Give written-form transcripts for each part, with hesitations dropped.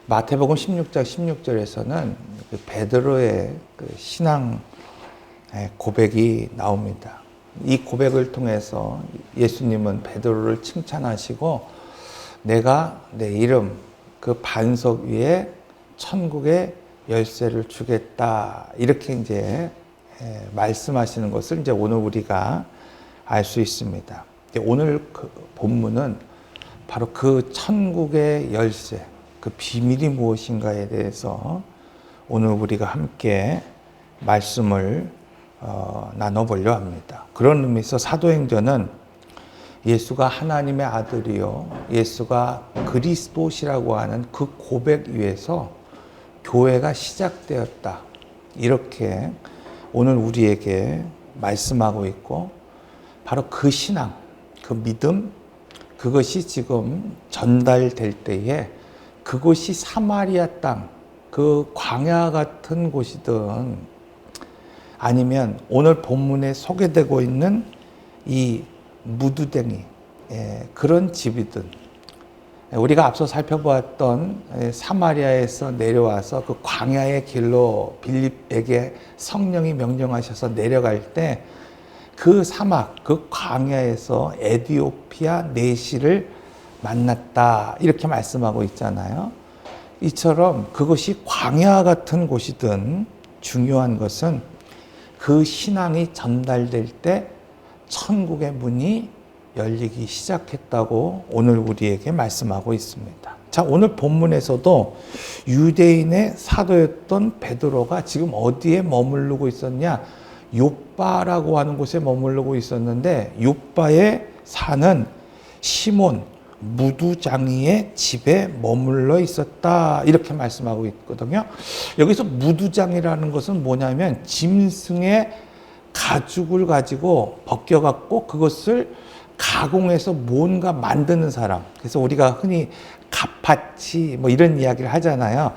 마태복음 16장 16절에서는 그 베드로의 그 신앙 고백이 나옵니다. 이 고백을 통해서 예수님은 베드로를 칭찬하시고 내가 내 이름 그 반석 위에 천국의 열쇠를 주겠다 이렇게 이제 말씀하시는 것을 이제 오늘 우리가 알 수 있습니다. 오늘 그 본문은 바로 그 천국의 열쇠, 그 비밀이 무엇인가에 대해서 오늘 우리가 함께 말씀을 나눠보려 합니다. 그런 의미에서 사도행전은 예수가 하나님의 아들이요, 예수가 그리스도시라고 하는 그 고백 위에서 교회가 시작되었다. 이렇게 오늘 우리에게 말씀하고 있고, 바로 그 신앙, 그 믿음, 그것이 지금 전달될 때에 그곳이 사마리아 땅, 그 광야 같은 곳이든 아니면 오늘 본문에 소개되고 있는 이 무두댕이, 그런 집이든, 우리가 앞서 살펴보았던 사마리아에서 내려와서 그 광야의 길로 빌립에게 성령이 명령하셔서 내려갈 때 그 사막, 그 광야에서 에디오피아 내시를 만났다 이렇게 말씀하고 있잖아요. 이처럼 그것이 광야 같은 곳이든 중요한 것은 그 신앙이 전달될 때 천국의 문이 열리기 시작했다고 오늘 우리에게 말씀하고 있습니다. 자, 오늘 본문에서도 유대인의 사도였던 베드로가 지금 어디에 머무르고 있었냐? 욥바라고 하는 곳에 머무르고 있었는데, 욥바에 사는 시몬 무두장이의 집에 머물러 있었다 이렇게 말씀하고 있거든요. 여기서 무두장이라는 것은 뭐냐면 짐승의 가죽을 가지고 벗겨갖고 그것을 가공해서 뭔가 만드는 사람. 그래서 우리가 흔히 가파치 뭐 이런 이야기를 하잖아요.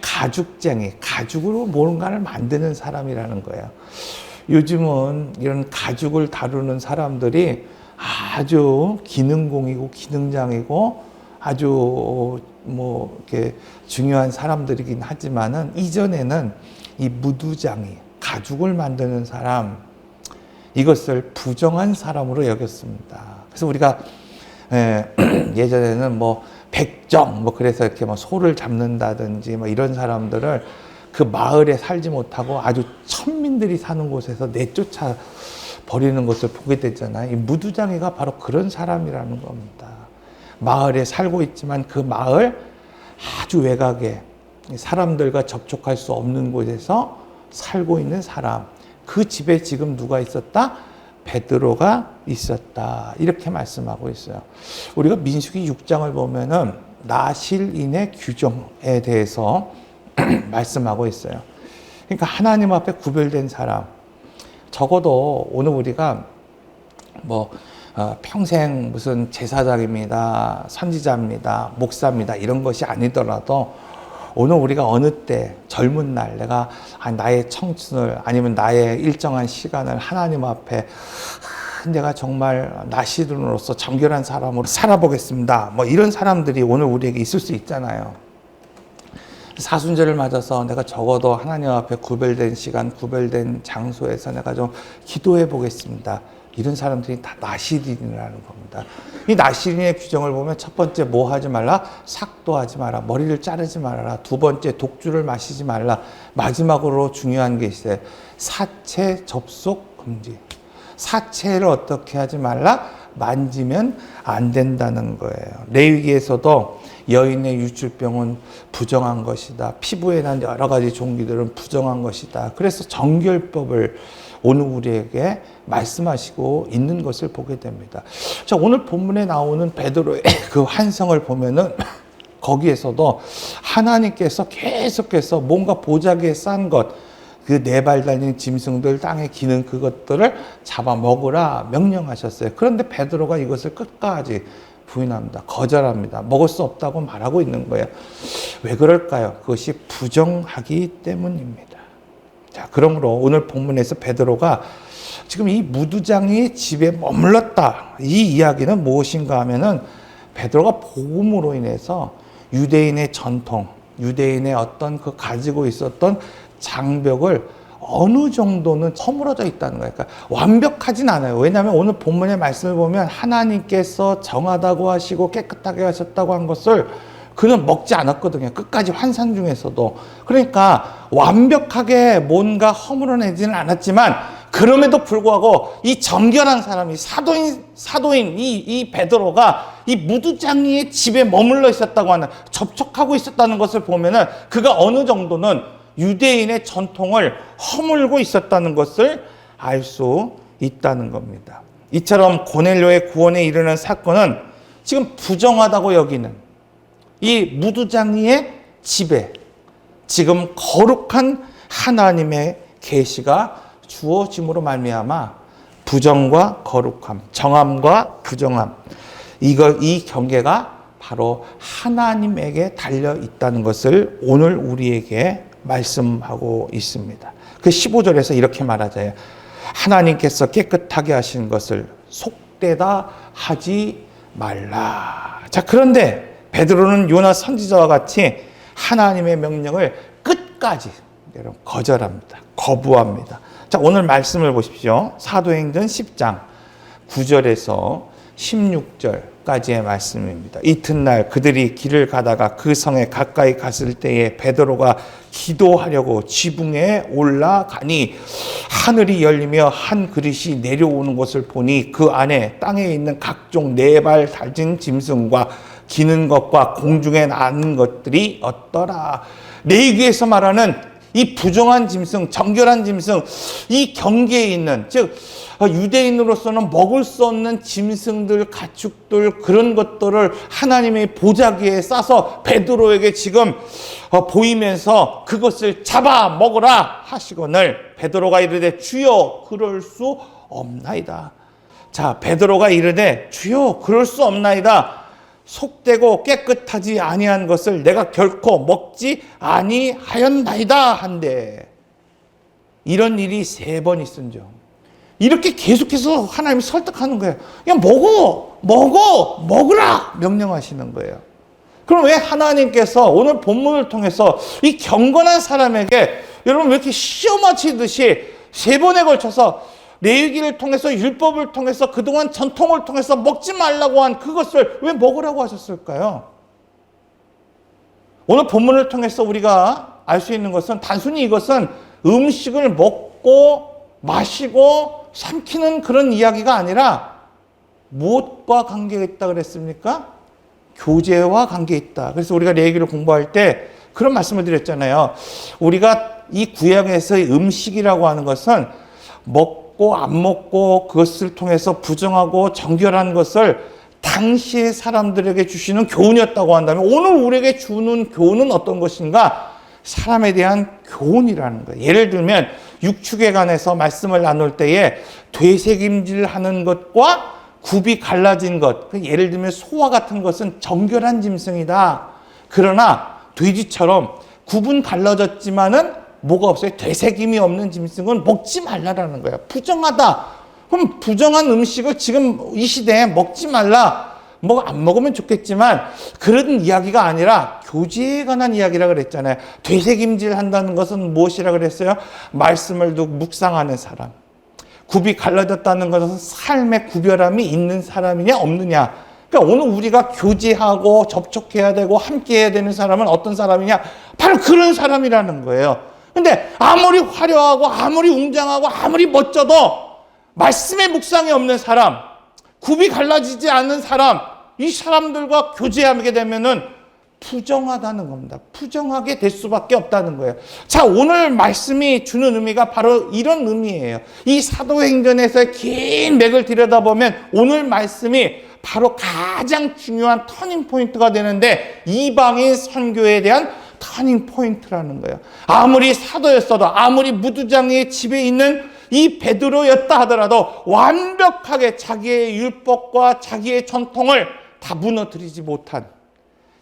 가죽쟁이, 가죽으로 뭔가를 만드는 사람이라는 거예요. 요즘은 이런 가죽을 다루는 사람들이 아주 기능공이고 기능장이고 아주 뭐 이렇게 중요한 사람들이긴 하지만은, 이전에는 이 무두장이, 가죽을 만드는 사람, 이것을 부정한 사람으로 여겼습니다. 그래서 우리가 예전에는 뭐 백정, 뭐 그래서 이렇게 뭐 소를 잡는다든지 뭐 이런 사람들을 그 마을에 살지 못하고 아주 천민들이 사는 곳에서 내쫓아 버리는 것을 보게 됐잖아요. 이 무두장이가 바로 그런 사람이라는 겁니다. 마을에 살고 있지만 그 마을 아주 외곽에 사람들과 접촉할 수 없는 곳에서 살고 있는 사람, 그 집에 지금 누가 있었다? 베드로가 있었다 이렇게 말씀하고 있어요. 우리가 민수기 6장을 보면은 나실인의 규정에 대해서 말씀하고 있어요. 그러니까 하나님 앞에 구별된 사람, 적어도 오늘 우리가 뭐 평생 무슨 제사장입니다, 선지자입니다, 목사입니다 이런 것이 아니더라도 오늘 우리가 어느 때 젊은 날 내가 나의 청춘을 아니면 나의 일정한 시간을 하나님 앞에 내가 정말 나시른으로서 정결한 사람으로 살아보겠습니다, 뭐 이런 사람들이 오늘 우리에게 있을 수 있잖아요. 사순절을 맞아서 내가 적어도 하나님 앞에 구별된 시간, 구별된 장소에서 내가 좀 기도해 보겠습니다. 이런 사람들이 다 나시린이라는 겁니다. 이 나시린의 규정을 보면 첫 번째 뭐 하지 말라? 삭도 하지 마라. 머리를 자르지 말아라. 두 번째 독주를 마시지 말라. 마지막으로 중요한 게 있어요. 사체 접속 금지. 사체를 어떻게 하지 말라? 만지면 안 된다는 거예요. 레위기에서도 여인의 유출병은 부정한 것이다. 피부에 난 여러 가지 종기들은 부정한 것이다. 그래서 정결법을 오늘 우리에게 말씀하시고 있는 것을 보게 됩니다. 자, 오늘 본문에 나오는 베드로의 그 환상을 보면은 거기에서도 하나님께서 계속해서 뭔가 보자기에 싼 것, 그 네 발 달린 짐승들, 땅에 기는 그것들을 잡아먹으라 명령하셨어요. 그런데 베드로가 이것을 끝까지 부인합니다. 거절합니다. 먹을 수 없다고 말하고 있는 거예요. 왜 그럴까요? 그것이 부정하기 때문입니다. 자, 그러므로 오늘 본문에서 베드로가 지금 이 무두장이 집에 머물렀다. 이 이야기는 무엇인가 하면은 베드로가 복음으로 인해서 유대인의 전통, 유대인의 어떤 그 가지고 있었던 장벽을 어느 정도는 허물어져 있다는 거예요. 그러니까 완벽하진 않아요. 왜냐하면 오늘 본문의 말씀을 보면 하나님께서 정하다고 하시고 깨끗하게 하셨다고 한 것을 그는 먹지 않았거든요. 끝까지 환상 중에서도. 그러니까 완벽하게 뭔가 허물어내지는 않았지만 그럼에도 불구하고 이 정결한 사람이 사도인 이 베드로가 이 무두장이의 집에 머물러 있었다고 하는, 접촉하고 있었다는 것을 보면은 그가 어느 정도는 유대인의 전통을 허물고 있었다는 것을 알 수 있다는 겁니다. 이처럼 고넬료의 구원에 이르는 사건은 지금 부정하다고 여기는 이 무두장이의 집에 지금 거룩한 하나님의 계시가 주어짐으로 말미암아 부정과 거룩함, 정함과 부정함, 이 경계가 바로 하나님에게 달려 있다는 것을 오늘 우리에게 말씀하고 있습니다. 그 15절에서 이렇게 말하자요. 하나님께서 깨끗하게 하신 것을 속되다 하지 말라. 자, 그런데 베드로는 요나 선지자와 같이 하나님의 명령을 끝까지 거절합니다. 거부합니다. 자, 오늘 말씀을 보십시오. 사도행전 10장 9절에서 16절까지의 말씀입니다. 이튿날 그들이 길을 가다가 그 성에 가까이 갔을 때에 베드로가 기도하려고 지붕에 올라가니 하늘이 열리며 한 그릇이 내려오는 것을 보니 그 안에 땅에 있는 각종 네 발 달린 짐승과 기는 것과 공중에 나는 것들이 어떠라. 레위기에서 말하는 이 부정한 짐승, 정결한 짐승, 이 경계에 있는, 즉 유대인으로서는 먹을 수 없는 짐승들, 가축들, 그런 것들을 하나님의 보자기에 싸서 베드로에게 지금 보이면서 그것을 잡아 먹으라 하시거늘 베드로가 이르되 주여 그럴 수 없나이다. 자, 베드로가 이르되 주여 그럴 수 없나이다. 속되고 깨끗하지 아니한 것을 내가 결코 먹지 아니하였나이다 한데, 이런 일이 3번 있은즉 이렇게 계속해서 하나님이 설득하는 거예요. 그냥 먹으라 명령하시는 거예요. 그럼 왜 하나님께서 오늘 본문을 통해서 이 경건한 사람에게 여러분 왜 이렇게 시험 마치듯이 3번에 걸쳐서 레위기를 통해서, 율법을 통해서, 그동안 전통을 통해서 먹지 말라고 한 그것을 왜 먹으라고 하셨을까요? 오늘 본문을 통해서 우리가 알 수 있는 것은 단순히 이것은 음식을 먹고 마시고 삼키는 그런 이야기가 아니라 무엇과 관계가 있다 그랬습니까? 교제와 관계 있다. 그래서 우리가 레위기를 공부할 때 그런 말씀을 드렸잖아요. 우리가 이 구약에서의 음식이라고 하는 것은 먹고 안 먹고 그것을 통해서 부정하고 정결한 것을 당시의 사람들에게 주시는 교훈이었다고 한다면, 오늘 우리에게 주는 교훈은 어떤 것인가? 사람에 대한 교훈이라는 거예요. 예를 들면 육축에 관해서 말씀을 나눌 때에 되새김질하는 것과 굽이 갈라진 것, 예를 들면 소와 같은 것은 정결한 짐승이다. 그러나 돼지처럼 굽은 갈라졌지만은 뭐가 없어요? 되새김이 없는 짐승은 먹지 말라라는 거예요. 부정하다. 그럼 부정한 음식을 지금 이 시대에 먹지 말라. 뭐 안 먹으면 좋겠지만 그런 이야기가 아니라 교제에 관한 이야기라 그랬잖아요. 되새김질 한다는 것은 무엇이라 그랬어요? 말씀을 두고 묵상하는 사람. 굽이 갈라졌다는 것은 삶의 구별함이 있는 사람이냐 없느냐. 그러니까 오늘 우리가 교제하고 접촉해야 되고 함께해야 되는 사람은 어떤 사람이냐? 바로 그런 사람이라는 거예요. 근데 아무리 화려하고 아무리 웅장하고 아무리 멋져도 말씀의 묵상이 없는 사람, 굽이 갈라지지 않는 사람, 이 사람들과 교제하게 되면은 부정하다는 겁니다. 부정하게 될 수밖에 없다는 거예요. 자, 오늘 말씀이 주는 의미가 바로 이런 의미예요. 이 사도행전에서의 긴 맥을 들여다보면 오늘 말씀이 바로 가장 중요한 터닝 포인트가 되는데, 이방인 선교에 대한 터닝 포인트라는 거예요. 아무리 사도였어도, 아무리 무두장이의 집에 있는 이 베드로였다 하더라도 완벽하게 자기의 율법과 자기의 전통을 다 무너뜨리지 못한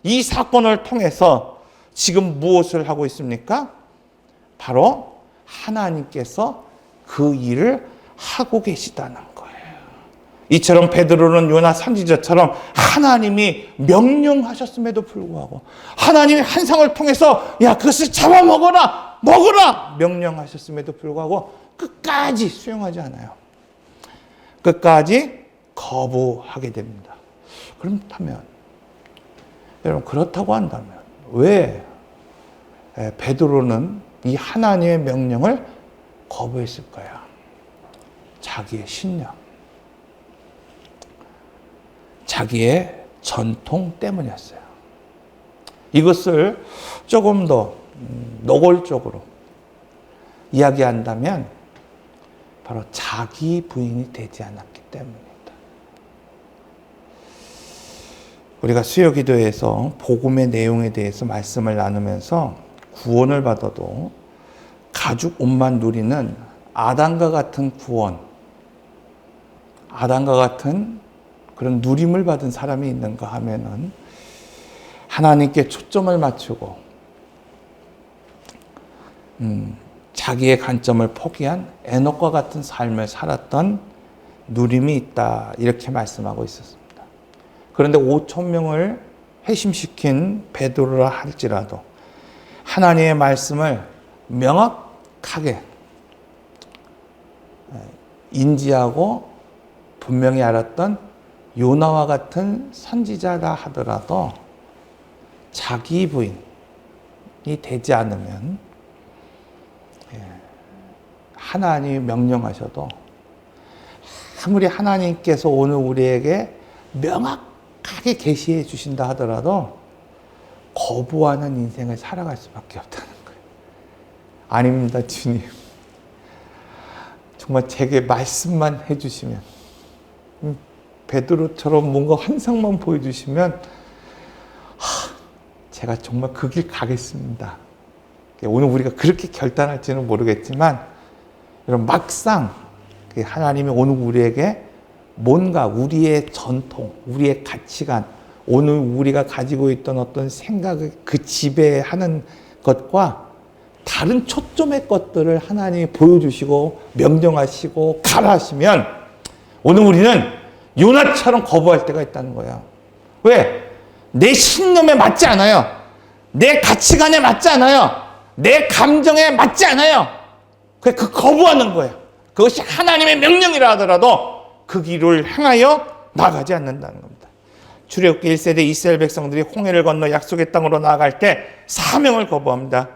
이 사건을 통해서 지금 무엇을 하고 있습니까? 바로 하나님께서 그 일을 하고 계시다는 거예요. 이처럼 베드로는 요나 선지자처럼 하나님이 명령하셨음에도 불구하고 하나님이 환상을 통해서 야 그것을 잡아먹어라 먹어라 명령하셨음에도 불구하고 끝까지 수용하지 않아요. 끝까지 거부하게 됩니다. 그렇다면 여러분 그렇다고 한다면 왜 베드로는 이 하나님의 명령을 거부했을까요? 자기의 신념, 자기의 전통 때문이었어요. 이것을 조금 더 노골적으로 이야기한다면 바로 자기 부인이 되지 않았기 때문입니다. 우리가 수요기도에서 복음의 내용에 대해서 말씀을 나누면서 구원을 받아도 가죽 옷만 누리는 아담과 같은 구원, 아담과 같은 그런 누림을 받은 사람이 있는가 하면은 하나님께 초점을 맞추고 자기의 관점을 포기한 에녹과 같은 삶을 살았던 누림이 있다 이렇게 말씀하고 있었습니다. 그런데 5천 명을 회심시킨 베드로라 할지라도 하나님의 말씀을 명확하게 인지하고 분명히 알았던 요나와 같은 선지자라 하더라도 자기 부인이 되지 않으면 하나님이 명령하셔도 아무리 하나님께서 오늘 우리에게 명확하게 계시해 주신다 하더라도 거부하는 인생을 살아갈 수밖에 없다는 거예요. 아닙니다, 주님. 정말 제게 말씀만 해주시면, 베드로처럼 뭔가 환상만 보여주시면 제가 정말 그 길 가겠습니다. 오늘 우리가 그렇게 결단할지는 모르겠지만 여러분 막상 하나님이 오늘 우리에게 뭔가 우리의 전통, 우리의 가치관, 오늘 우리가 가지고 있던 어떤 생각을 그 지배하는 것과 다른 초점의 것들을 하나님이 보여주시고 명령하시고 가라하시면 오늘 우리는 요나처럼 거부할 때가 있다는 거예요. 왜? 내 신념에 맞지 않아요. 내 가치관에 맞지 않아요. 내 감정에 맞지 않아요. 그 거부하는 거예요. 그것이 하나님의 명령이라 하더라도 그 길을 향하여 나가지 않는다는 겁니다. 출애굽기 1세대 이스라엘 백성들이 홍해를 건너 약속의 땅으로 나아갈 때 사명을 거부합니다.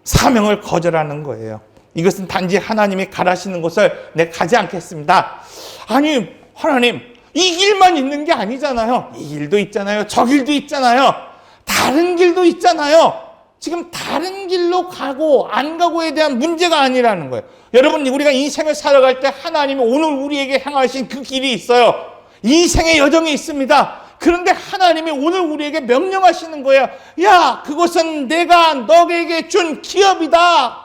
사명을 거절하는 거예요. 이것은 단지 하나님이 가라시는 곳을 내가 가지 않겠습니다. 아니 하나님 이 길만 있는 게 아니잖아요. 이 길도 있잖아요. 저 길도 있잖아요. 다른 길도 있잖아요. 지금 다른 길로 가고 안 가고에 대한 문제가 아니라는 거예요. 여러분 우리가 인생을 살아갈 때 하나님이 오늘 우리에게 향하신 그 길이 있어요. 인생의 여정이 있습니다. 그런데 하나님이 오늘 우리에게 명령하시는 거예요. 야, 그것은 내가 너에게 준 기업이다.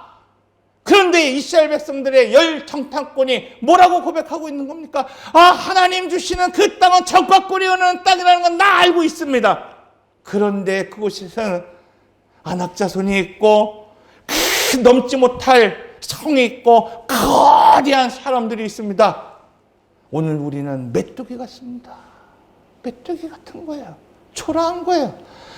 그런데 이스라엘 백성들의 열정탐꾼이 뭐라고 고백하고 있는 겁니까? 아, 하나님 주시는 그 땅은 적과 꿀이 흐르는 땅이라는 건 나 알고 있습니다. 그런데 그곳에서는 안악자손이 있고 넘지 못할 성이 있고 거대한 사람들이 있습니다. 오늘 우리는 메뚜기 같습니다. 메뚜기 같은 거예요. 초라한 거예요.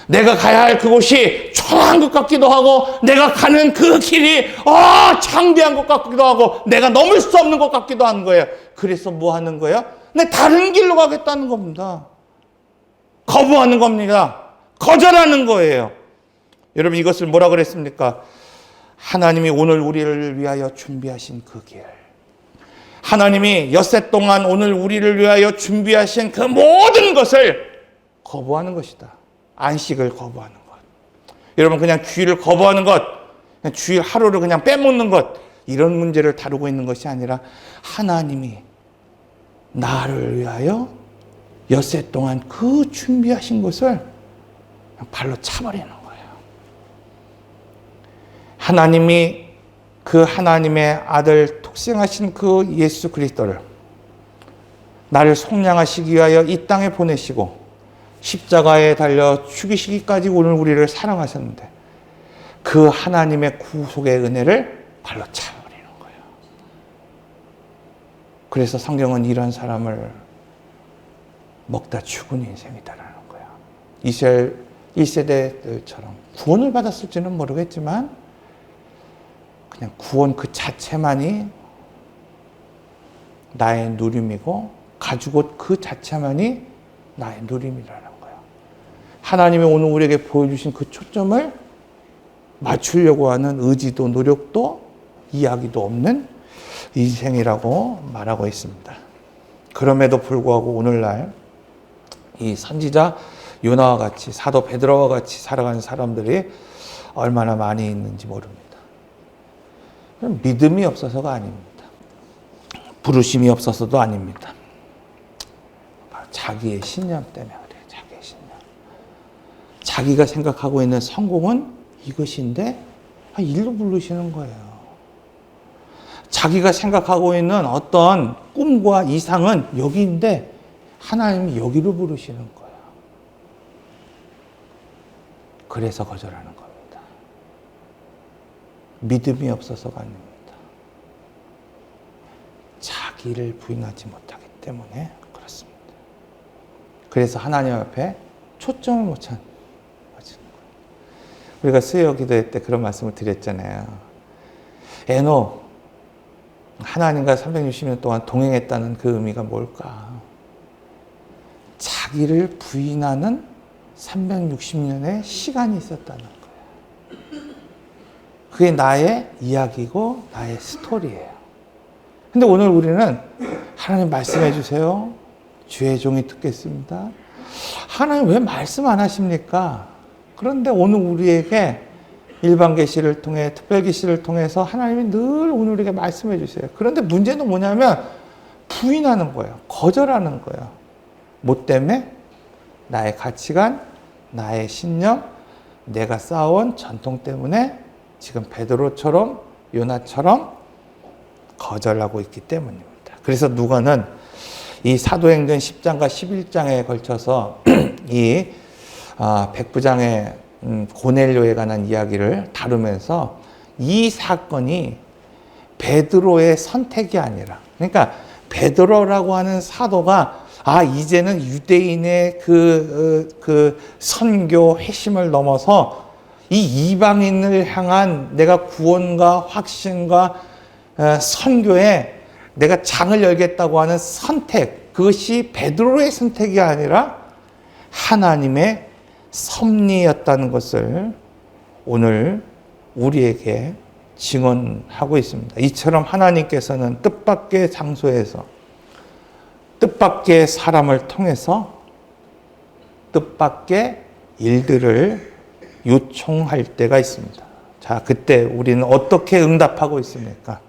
내가 가야 할 그곳이 초라한 것 같기도 하고 내가 가는 그 길이 창대한 것 같기도 하고 내가 넘을 수 없는 것 같기도 하는 거예요. 그래서 뭐 하는 거예요? 내 다른 길로 가겠다는 겁니다. 거부하는 겁니다. 거절하는 거예요. 여러분 이것을 뭐라 그랬습니까? 하나님이 오늘 우리를 위하여 준비하신 그 길. 하나님이 엿새 동안 오늘 우리를 위하여 준비하신 그 모든 것을 거부하는 것이다. 안식을 거부하는 것. 여러분 그냥 주일을 거부하는 것, 그냥 주일 하루를 그냥 빼먹는 것, 이런 문제를 다루고 있는 것이 아니라 하나님이 나를 위하여 엿새 동안 그 준비하신 것을 발로 차버리는 거예요. 하나님이 그 하나님의 아들 독생하신 그 예수 그리스도를 나를 속량하시기 위하여 이 땅에 보내시고 십자가에 달려 죽이시기까지 오늘 우리를 사랑하셨는데 그 하나님의 구속의 은혜를 발로 차버리는 거예요. 그래서 성경은 이런 사람을 먹다 죽은 인생이다라는 거야. 이스라엘 1세대들처럼 구원을 받았을지는 모르겠지만 그냥 구원 그 자체만이 나의 누림이고 가죽 옷 그 자체만이 나의 누림이라는 거야. 하나님이 오늘 우리에게 보여주신 그 초점을 맞추려고 하는 의지도 노력도 이야기도 없는 인생이라고 말하고 있습니다. 그럼에도 불구하고 오늘날 이 선지자 요나와 같이 사도 베드로와 같이 살아가는 사람들이 얼마나 많이 있는지 모릅니다. 믿음이 없어서가 아닙니다. 부르심이 없어서도 아닙니다. 자기의 신념 때문에 그래요. 자기의 신념. 자기가 생각하고 있는 성공은 이것인데 일로 부르시는 거예요. 자기가 생각하고 있는 어떤 꿈과 이상은 여기인데 하나님이 여기로 부르시는 거예요. 그래서 거절하는 겁니다. 믿음이 없어서가 아닙니다. 자기를 부인하지 못하기 때문에 그렇습니다. 그래서 하나님 앞에 초점을 못 찾는 거예요. 우리가 수요 기도회 때 그런 말씀을 드렸잖아요. 에녹, 하나님과 360년 동안 동행했다는 그 의미가 뭘까? 자기를 부인하는 360년의 시간이 있었다는 거예요. 그게 나의 이야기고 나의 스토리예요. 근데 오늘 우리는 하나님 말씀해 주세요. 주의 종이 듣겠습니다. 하나님 왜 말씀 안 하십니까? 그런데 오늘 우리에게 일반 계시를 통해 특별 계시를 통해서 하나님이 늘 오늘 우리에게 말씀해 주세요. 그런데 문제는 뭐냐면 부인하는 거예요. 거절하는 거예요. 뭐 때문에? 나의 가치관, 나의 신념, 내가 쌓아온 전통 때문에 지금 베드로처럼 요나처럼 거절하고 있기 때문입니다. 그래서 누가는 이 사도행전 10장과 11장에 걸쳐서 이 백부장의 고넬료에 관한 이야기를 다루면서 이 사건이 베드로의 선택이 아니라, 그러니까 베드로라고 하는 사도가 이제는 유대인의 그 선교 회심을 넘어서 이 이방인을 향한 내가 구원과 확신과 선교에 내가 장을 열겠다고 하는 선택, 그것이 베드로의 선택이 아니라 하나님의 섭리였다는 것을 오늘 우리에게 증언하고 있습니다. 이처럼 하나님께서는 뜻밖의 장소에서 뜻밖의 사람을 통해서 뜻밖의 일들을 요청할 때가 있습니다. 자, 그때 우리는 어떻게 응답하고 있습니까?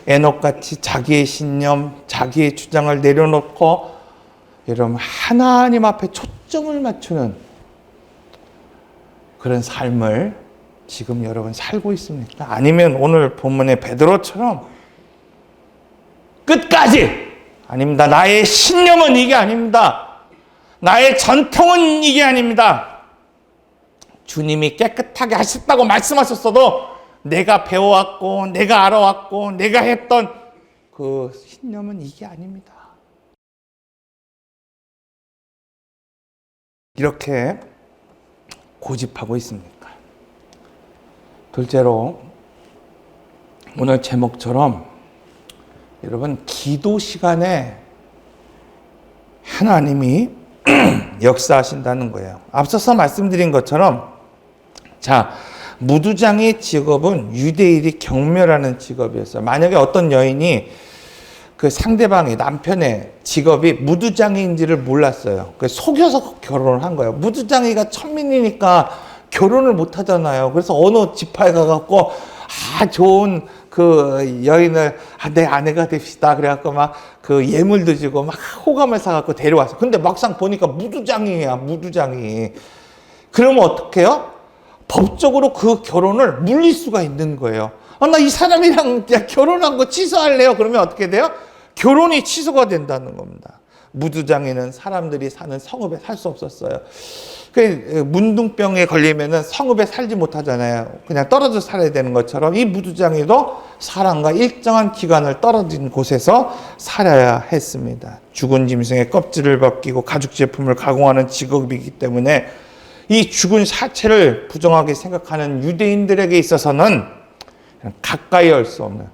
에녹같이 자기의 신념, 자기의 주장을 내려놓고 여러분 하나님 앞에 초점을 맞추는 그런 삶을 지금 여러분 살고 있습니까? 아니면 오늘 본문의 베드로처럼 끝까지 아닙니다. 나의 신념은 이게 아닙니다. 나의 전통은 이게 아닙니다. 주님이 깨끗하게 하셨다고 말씀하셨어도 내가 배워왔고 내가 알아왔고 내가 했던 그 신념은 이게 아닙니다. 이렇게 고집하고 있습니까? 둘째로 오늘 제목처럼 여러분 기도 시간에 하나님이 역사하신다는 거예요. 앞서서 말씀드린 것처럼 자, 무두장의 직업은 유대인이 경멸하는 직업이었어요. 만약에 어떤 여인이 그 상대방이 남편의 직업이 무두장이인지를 몰랐어요. 속여서 결혼을 한 거예요. 무두장이가 천민이니까 결혼을 못 하잖아요. 그래서 어느 지파에 가갖고 좋은 그 여인을 내 아내가 됩시다. 그래갖고 막 그 예물도 주고 막 호감을 사갖고 데려왔어. 근데 막상 보니까 무두장이야, 무두장이. 그러면 어떡해요? 법적으로 그 결혼을 물릴 수가 있는 거예요. 나 이 사람이랑 결혼한 거 취소할래요. 그러면 어떻게 돼요? 결혼이 취소가 된다는 겁니다. 무두장에는 사람들이 사는 성읍에 살 수 없었어요. 그 문둥병에 걸리면은 성읍에 살지 못하잖아요. 그냥 떨어져 살아야 되는 것처럼 이 무두장에도 사람과 일정한 기간을 떨어진 곳에서 살아야 했습니다. 죽은 짐승의 껍질을 벗기고 가죽 제품을 가공하는 직업이기 때문에 이 죽은 사체를 부정하게 생각하는 유대인들에게 있어서는 가까이 할 수 없는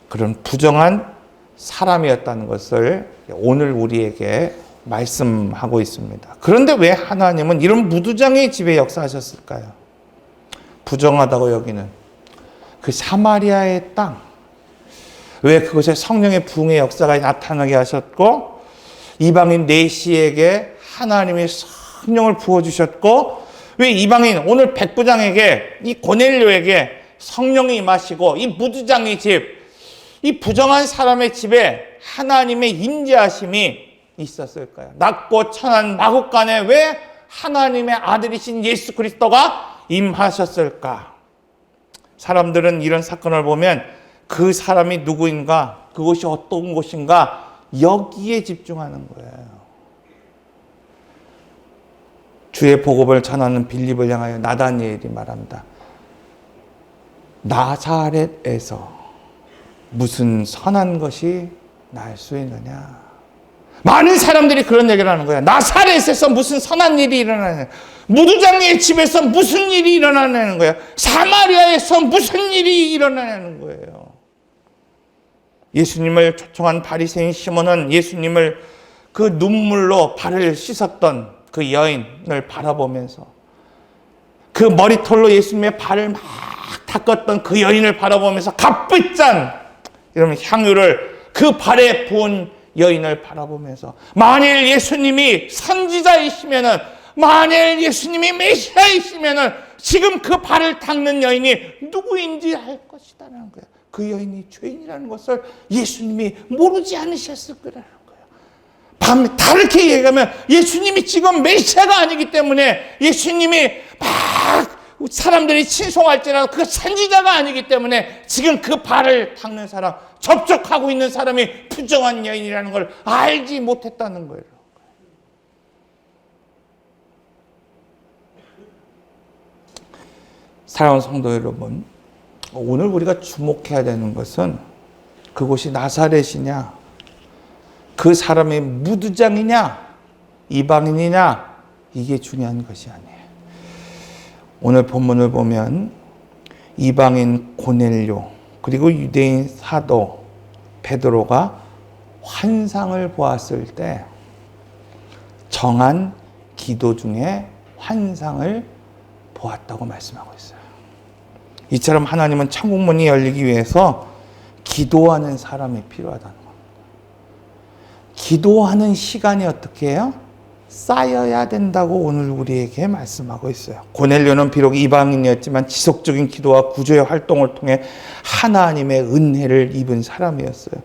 그런 부정한 사람이었다는 것을 오늘 우리에게 말씀하고 있습니다. 그런데 왜 하나님은 이런 무두장의 집에 역사하셨을까요? 부정하다고 여기는 그 사마리아의 땅, 왜 그곳에 성령의 부흥의 역사가 나타나게 하셨고 이방인 내시에게 하나님의 성령을 부어주셨고 왜 이방인 오늘 백부장에게 이 고넬료에게 성령이 임하시고 이 무두장의 집, 이 부정한 사람의 집에 하나님의 임재하심이 있었을까요? 낮고 천한 마국간에 왜 하나님의 아들이신 예수 그리스도가 임하셨을까? 사람들은 이런 사건을 보면 그 사람이 누구인가, 그것이 어떤 곳인가 여기에 집중하는 거예요. 주의 복음을 전하는 빌립을 향하여 나다니엘이 말합니다. 나사렛에서 무슨 선한 것이 날 수 있느냐. 많은 사람들이 그런 얘기를 하는 거야. 나사렛에서 무슨 선한 일이 일어나냐. 무두장의 집에서 무슨 일이 일어나냐는 거야. 사마리아에서 무슨 일이 일어나냐는 거예요. 예수님을 초청한 바리새인 시몬은 예수님을 그 눈물로 발을 씻었던 그 여인을 바라보면서 그 머리털로 예수님의 발을 막 닦았던 그 여인을 바라보면서 값비싼 이러면 향유를 그 발에 부은 여인을 바라보면서 만일 예수님이 선지자이시면은, 만일 예수님이 메시아이시면은 지금 그 발을 닦는 여인이 누구인지 알 것이다라는 거예요. 그 여인이 죄인이라는 것을 예수님이 모르지 않으셨을 거라는 거예요. 다르게 얘기하면 예수님이 지금 메시아가 아니기 때문에, 예수님이 막 사람들이 친송할지라도 그 선지자가 아니기 때문에 지금 그 발을 닦는 사람, 접촉하고 있는 사람이 부정한 여인이라는 걸 알지 못했다는 거예요. 사랑하는 성도 여러분, 오늘 우리가 주목해야 되는 것은 그곳이 나사렛이냐, 그 사람이 무두장이냐, 이방인이냐, 이게 중요한 것이 아니에요. 오늘 본문을 보면 이방인 고넬료 그리고 유대인 사도 베드로가 환상을 보았을 때 정한 기도 중에 환상을 보았다고 말씀하고 있어요. 이처럼 하나님은 천국 문이 열리기 위해서 기도하는 사람이 필요하다는 겁니다. 기도하는 시간이 어떻게 해요? 쌓여야 된다고 오늘 우리에게 말씀하고 있어요. 고넬료는 비록 이방인이었지만 지속적인 기도와 구조의 활동을 통해 하나님의 은혜를 입은 사람이었어요.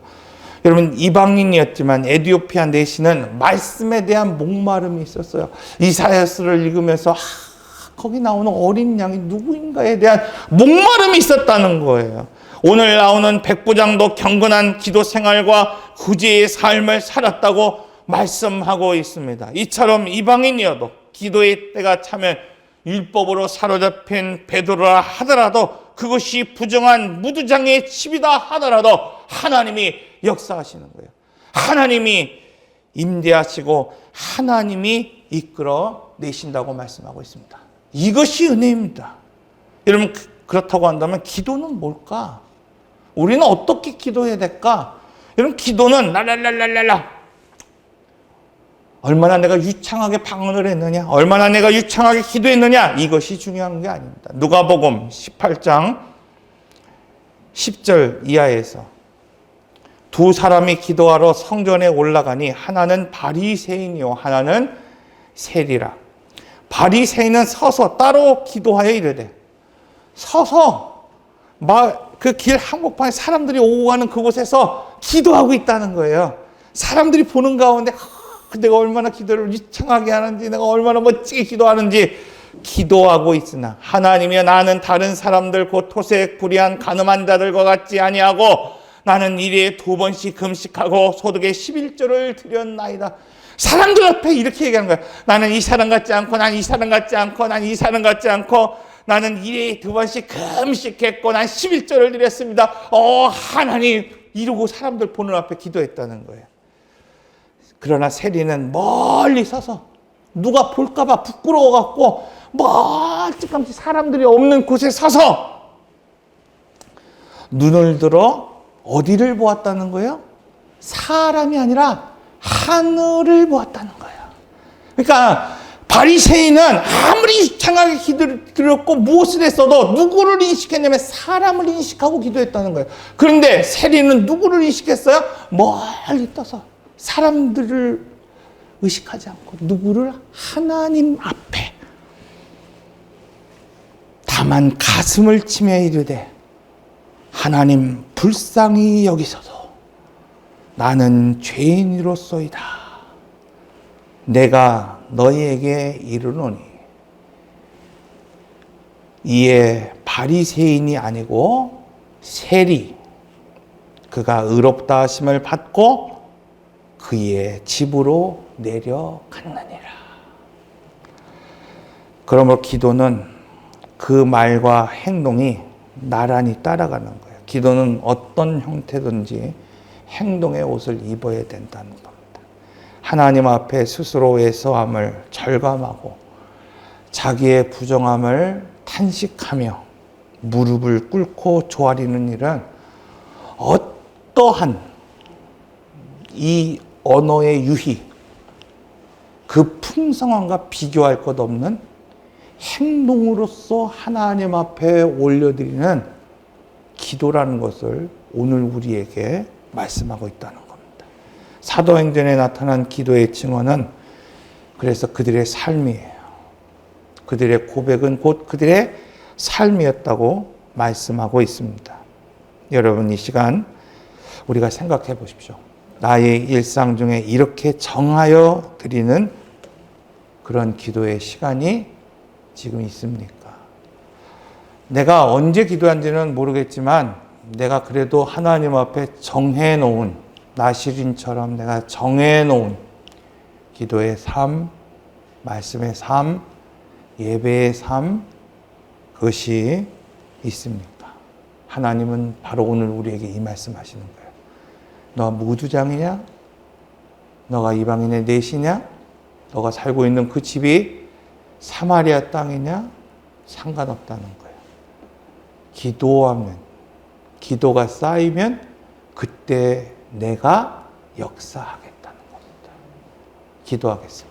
여러분, 이방인이었지만 에티오피아 내시는 말씀에 대한 목마름이 있었어요. 이사야서를 읽으면서 거기 나오는 어린 양이 누구인가에 대한 목마름이 있었다는 거예요. 오늘 나오는 백부장도 경건한 기도 생활과 구제의 삶을 살았다고 말씀하고 있습니다. 이처럼 이방인이어도 기도의 때가 차면 율법으로 사로잡힌 베드로라 하더라도, 그것이 부정한 무두장의 집이다 하더라도 하나님이 역사하시는 거예요. 하나님이 임재하시고 하나님이 이끌어 내신다고 말씀하고 있습니다. 이것이 은혜입니다. 여러분, 그렇다고 한다면 기도는 뭘까? 우리는 어떻게 기도해야 될까? 여러분, 기도는 랄랄랄랄랄라, 얼마나 내가 유창하게 방언을 했느냐, 얼마나 내가 유창하게 기도했느냐, 이것이 중요한 게 아닙니다. 누가복음 18장 10절 이하에서 두 사람이 기도하러 성전에 올라가니 하나는 바리새인이요 하나는 세리라. 바리새인은 서서 따로 기도하여 이르되, 서서 그 길 한복판에 사람들이 오고 가는 그곳에서 기도하고 있다는 거예요. 사람들이 보는 가운데 내가 얼마나 기도를 유창하게 하는지, 내가 얼마나 멋지게 기도하는지 기도하고 있으나 하나님이여, 나는 다른 사람들 곧 토색 불의한 가늠한 자들과 같지 아니하고 나는 일에 2번씩 금식하고 소득의 11조를 드렸나이다. 사람들 앞에 이렇게 얘기하는 거야. 나는 이 사람 같지 않고, 난 이 사람 같지 않고, 난 이 사람 같지 않고, 나는 일에 2번씩 금식했고, 난 11조를 드렸습니다. 하나님, 이러고 사람들 보는 앞에 기도했다는 거예요. 그러나 세리는 멀리 서서 누가 볼까봐 부끄러워갖고 멀찌감치 사람들이 없는 곳에 서서 눈을 들어 어디를 보았다는 거예요? 사람이 아니라 하늘을 보았다는 거예요. 그러니까 바리새인은 아무리 장하게 기도했고 무엇을 했어도 누구를 인식했냐면 사람을 인식하고 기도했다는 거예요. 그런데 세리는 누구를 인식했어요? 멀리 떠서 사람들을 의식하지 않고 누구를? 하나님 앞에. 다만 가슴을 치며 이르되 하나님 불쌍히 여기소서 나는 죄인으로소이다. 내가 너희에게 이르노니 이에 바리새인이 아니고 세리 그가 의롭다 하심을 받고 그의 집으로 내려갔느니라. 그러므로 기도는 그 말과 행동이 나란히 따라가는 거예요. 기도는 어떤 형태든지 행동의 옷을 입어야 된다는 겁니다. 하나님 앞에 스스로 애서함을 절감하고 자기의 부정함을 탄식하며 무릎을 꿇고 조아리는 일은 어떠한 이 언어의 유희, 그 풍성함과 비교할 것 없는 행동으로서 하나님 앞에 올려드리는 기도라는 것을 오늘 우리에게 말씀하고 있다는 겁니다. 사도행전에 나타난 기도의 증언은 그래서 그들의 삶이에요. 그들의 고백은 곧 그들의 삶이었다고 말씀하고 있습니다. 여러분, 이 시간 우리가 생각해 보십시오. 나의 일상 중에 이렇게 정하여 드리는 그런 기도의 시간이 지금 있습니까? 내가 언제 기도한지는 모르겠지만 내가 그래도 하나님 앞에 정해놓은, 나시린처럼 내가 정해놓은 기도의 삶, 말씀의 삶, 예배의 삶, 그것이 있습니까? 하나님은 바로 오늘 우리에게 이 말씀하시는 거예요. 너가 무주장이냐? 너가 이방인의 넷이냐? 너가 살고 있는 그 집이 사마리아 땅이냐? 상관없다는 거예요. 기도하면, 기도가 쌓이면 그때 내가 역사하겠다는 겁니다. 기도하겠습니다.